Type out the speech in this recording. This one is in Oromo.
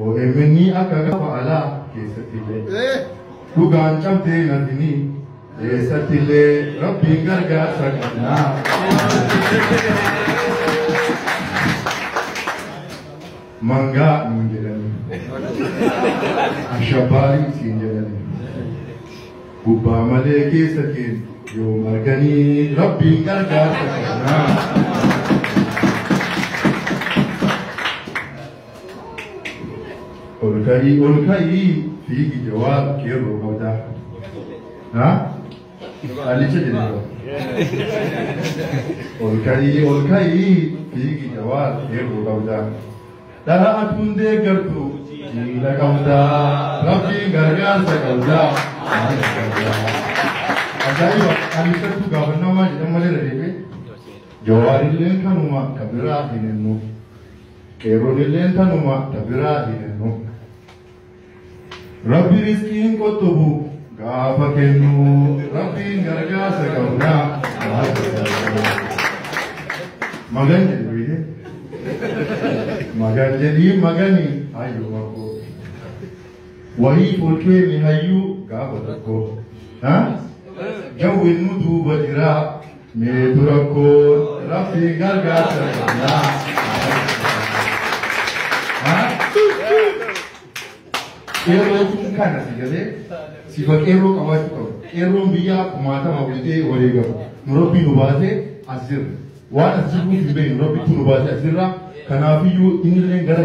OMN akka gaafa alaa keessatti illee dhugaan cabdee nafini eessatti illee rabbiin gargaarsa qabnaa. Mangaa nuun jedhanii ashabaarii siin jedhanii gubbaa malee keessa keenya yoo marganii rabbiin gargaarsa qabnaa. Olkai fiigi jawaab keeroo qabdaa. Alicha jedhama. Olkai fiigi jawaab keeroo qabdaa. Dhala atundee gartu jiila qabdaa. Rabbiin gargaarsa qabdaa. Ajaa'iba alichatu gaafannamaa jedhan malee dhadeebe. Jawaarilleen kanuma kabiraa hin hennu. Keeroonilleen kanuma kabiraa hin hennu. Rabbi rizqiin qottubu gaafa kennu rabbiin gargaarsa qabnaa. Magan jedhu magan jedhii magani hayyuu makoo wahii folkeeni hayyuu gaafa tokko jawwin nu duuba jiraa meetu rakkoo rabbiin gargaarsa qabnaa. Keeroo kana si galee sifa keeroo qabaachuu qabu. Keeroon biyyaa kumaatama walitee walii gabu. Nu rabbii nu baasee as jirra. Waan as jirruuf hin beeknu rabbiitu nu baasee as jirra. Kanaafiyyuu inni illee gara